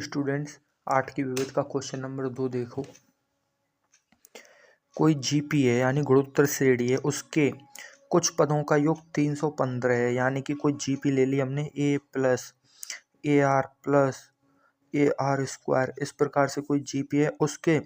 Students 8 की विविध का क्वेश्चन नंबर 2 देखो। कोई जीपी है यानी गुणोत्तर श्रेणी है, उसके कुछ पदों का योग 315 है। यानी कि कोई जीपी ले ली हमने ए प्लस ए आर स्क्वायर, इस प्रकार से कोई जीपी है, उसके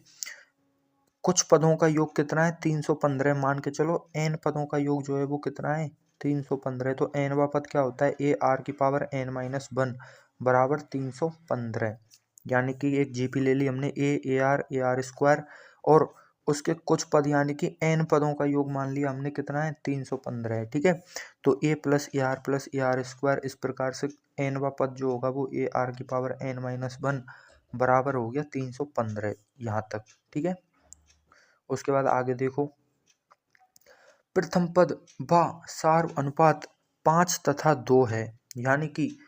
कुछ पदों का योग कितना है 315। मान के चलो एन पदों का योग जो है वो कितना है 315। तो एन वा पद क्या होता है ए आर की पावर एन माइनस 1 बराबर 315। यानी कि एक जीपी ले ली हमने ए आर स्क्वायर और उसके कुछ पद यानी कि एन पदों का योग मान लिया हमने कितना है 315 है। ठीक है, तो ए आर स्क्वायर, इस प्रकार से एन वा पद जो होगा वो ए आर की पावर एन माइनस 1 बराबर हो गया 315 यहाँ तक। ठीक है, उसके बाद आगे देखो, प्रथम पद व सार अनुपात 5 तथा 2 है। यानी कि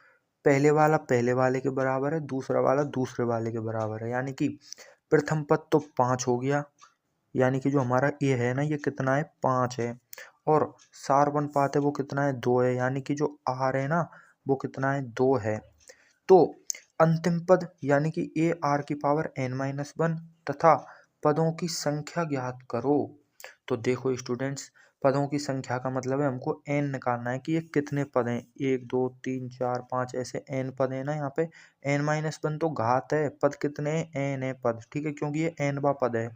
पहले वाला पहले वाले के बराबर है, दूसरा वाला दूसरे वाले के बराबर है। यानी कि प्रथम पद तो 5 हो गया, यानी कि जो हमारा ए है ना ये कितना है 5 है, और सार अनुपात है वो कितना है 2 है, यानी कि जो आर है ना वो कितना है 2 है। तो अंतिम पद यानी कि ए आर की पावर एन माइनस 1 तथा पदों की संख्या ज्ञात करो। तो देखो स्टूडेंट्स, पदों की संख्या का मतलब है हमको एन निकालना है कि ये कितने पद हैं, 1 2 3 4 5 ऐसे एन पद है ना। यहाँ पे एन माइनस 1 तो घात है, पद कितने एन है पद। ठीक है, क्योंकि ये एन वा पद है।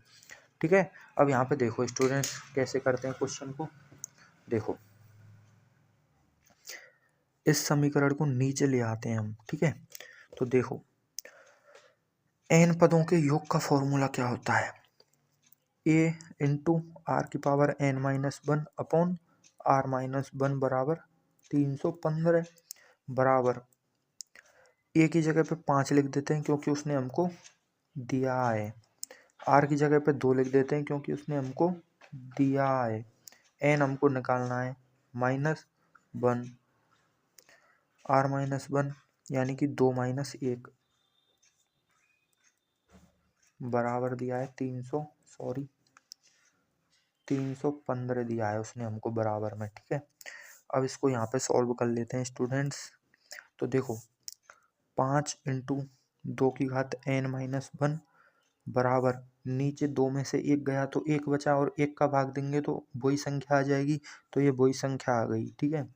ठीक है, अब यहाँ पे देखो स्टूडेंट्स कैसे करते हैं क्वेश्चन को। देखो इस समीकरण को नीचे ले आते हैं हम। ठीक है, तो देखो एन पदों के योग का फॉर्मूला क्या होता है, ए इंटू आर की power n minus 1 upon r minus 1 बराबर 315 बराबर ए की जगह पे 5 लिख देते हैं क्योंकि उसने हमको दिया है, आर की जगह पे 2 लिख देते हैं क्योंकि उसने हमको दिया है, एन हमको निकालना है -1 आर माइनस 1 यानी कि 2 माइनस 1 बराबर दिया है 315 दिया है उसने हमको बराबर में। ठीक है, अब इसको यहाँ पे सॉल्व कर लेते हैं स्टूडेंट्स। तो देखो 5 इंटू 2 की घात एन माइनस 1 बराबर नीचे 2 में से 1 गया तो 1 बचा, और 1 का भाग देंगे तो वही संख्या आ जाएगी, तो ये वही संख्या आ गई। ठीक है,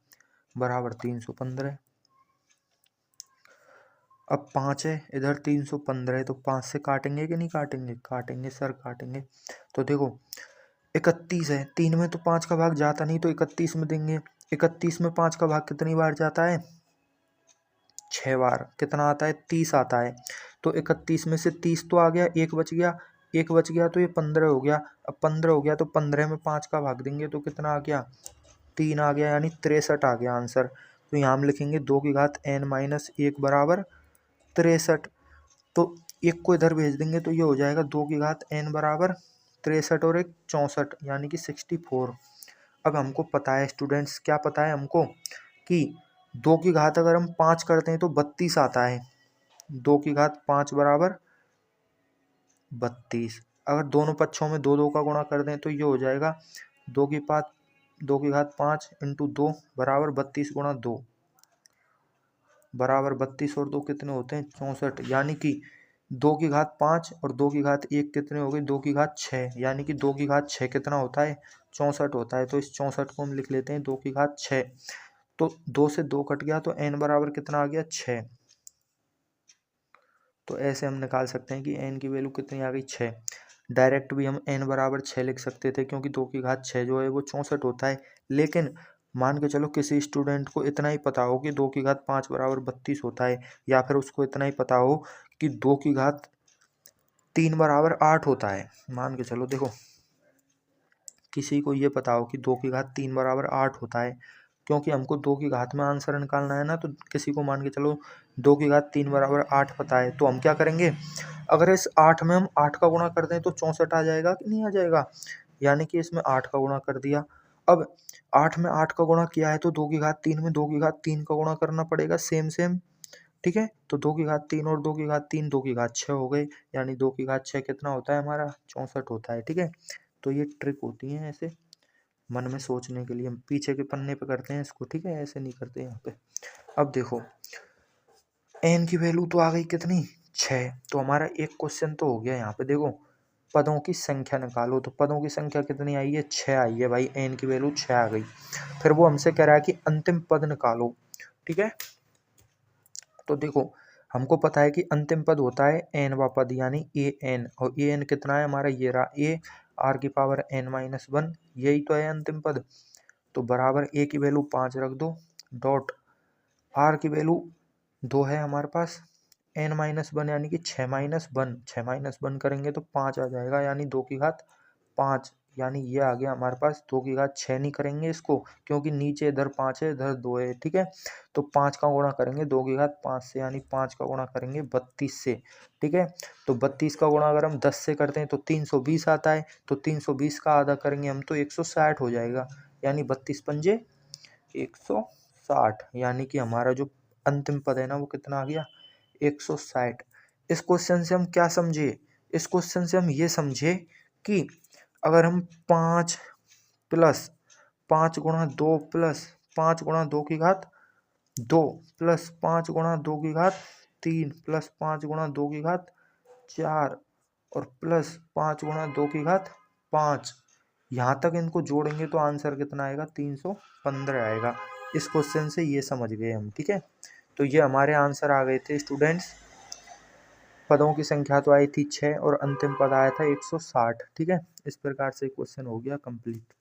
बराबर 315। अब 5 है इधर 315 है, तो 5 से काटेंगे कि नहीं काटेंगे, काटेंगे सर काटेंगे। तो देखो 31 है, 3 में तो 5 का भाग जाता नहीं, तो 31 में देंगे। 31 में 5 का भाग कितनी बार जाता है 6 बार। कितना आता है 30 आता है। तो 31 में से 30 तो आ गया, एक बच गया तो ये 15 हो गया। अब 15 हो गया तो 15 में 5 का भाग देंगे तो कितना आ गया 3 आ गया, यानी 63 आ गया आंसर। तो यहाँ हम लिखेंगे 2 की घात n माइनस 1 बराबर 63। तो एक को इधर भेज देंगे तो ये हो जाएगा 2 की घात n बराबर 63 और 1 64 यानी कि 64। अब हमको पता है स्टूडेंट्स, क्या पता है हमको कि 2 की घात अगर हम 5 करते हैं तो 32 आता है। 2 की घात 5 बराबर 32। अगर दोनों पक्षों में 2 2 का गुणा कर दें तो ये हो जाएगा 2 की घात 5 इंटू 2 बराबर 32 गुणा 2 बराबर 32 और 2 कितने होते हैं 64। यानी कि 2 की घात 5 और 2 की घात 1 कितने हो गए 2 की घात 6, यानी कि 2 की घात 6 कितना होता है 64 होता है। तो इस 64 को हम लिख लेते हैं 2 की घात 6। तो 2 से 2 कट गया तो n बराबर कितना आ गया 6। तो ऐसे हम निकाल सकते हैं कि n की वैल्यू कितनी आ गई 6। डायरेक्ट भी हम n बराबर 6 लिख सकते थे क्योंकि 2 की घात 6 जो है वो 64 होता है। लेकिन मान के चलो किसी स्टूडेंट को इतना ही पता हो कि 2 की घात 5 बराबर 32 होता है, या फिर उसको इतना ही पता हो कि 2 की घात 3 बराबर 8 होता है। मान के चलो देखो किसी को ये पता हो कि 2 की घात 3 बराबर 8 होता है, क्योंकि हमको 2 की घात में आंसर निकालना है ना। तो किसी को मान के चलो 2 की घात 3 बराबर 8 पता है, तो हम क्या करेंगे, अगर इस 8 में हम 8 का गुणा कर दें तो 64 आ जाएगा कि नहीं आ जाएगा। यानी कि इसमें 8 का गुणा कर दिया। अब 8 में 8 का गुणा किया है तो 2 की घात 3 में 2 की घात 3 का गुणा करना पड़ेगा सेम। ठीक है, तो 2 की घात 3 और 2 की घात 3 2 की घात 6 हो गए, यानी 2 की घात 6 कितना होता है हमारा 64 होता है। ठीक है, तो ये ट्रिक होती है ऐसे मन में सोचने के लिए, हम पीछे के पन्ने पे करते हैं इसको। ठीक है, ऐसे नहीं करते यहाँ पे। अब देखो n की वैल्यू तो आ गई कितनी 6। तो हमारा एक क्वेश्चन तो हो गया। यहाँ पे देखो पदों की संख्या निकालो, तो पदों की संख्या कितनी आई है, 6 आई है भाई, n की वैल्यू 6 आ गई। फिर वो हमसे कह रहा है कि अंतिम पद निकालो, ठीक है। तो देखो हमको पता है कि अंतिम पद होता है n वा पद यानी an, और an कितना है हमारा, ये रहा a r की पावर n-1, यही तो है अंतिम पद। तो बराबर a की वैल्यू 5 रख दो, डॉट r की वैल्यू 2 है हमारे पास, n-1 यानी कि 6-1 करेंगे तो 5 आ जाएगा, यानी 2 की घात 5, यानी ये आ गया हमारे पास। 2 की घात 6 नहीं करेंगे इसको, क्योंकि नीचे इधर 5 है इधर 2 है, ठीक है। तो 5 का गुणा करेंगे 2 की घात 5 से, यानी 5 का गुणा करेंगे 32 से, ठीक है। तो 32 का गुणा अगर हम 10 से करते हैं तो 320 आता है, तो 320 का आधा करेंगे हम तो 160 हो जाएगा, यानी 32 पंजे 160, यानी कि हमारा जो अंतिम पद है ना वो कितना आ गया, 160। इस क्वेश्चन से हम क्या समझे, इस क्वेश्चन से हम ये समझे कि अगर हम 5 प्लस 5 गुणा 2 प्लस 5 गुणा 2 की घात 2 प्लस 5 गुणा 2 की घात 3 प्लस 5 गुणा 2 की घात 4 और प्लस 5 गुणा 2 की घात 5, यहाँ तक इनको जोड़ेंगे तो आंसर कितना आएगा, 315 आएगा। इस क्वेश्चन से ये समझ गए हम, ठीक है। तो ये हमारे आंसर आ गए थे स्टूडेंट्स। पदों की संख्या तो आई थी 6 और अंतिम पद आया था 160, ठीक है। इस प्रकार से क्वेश्चन हो गया कंप्लीट।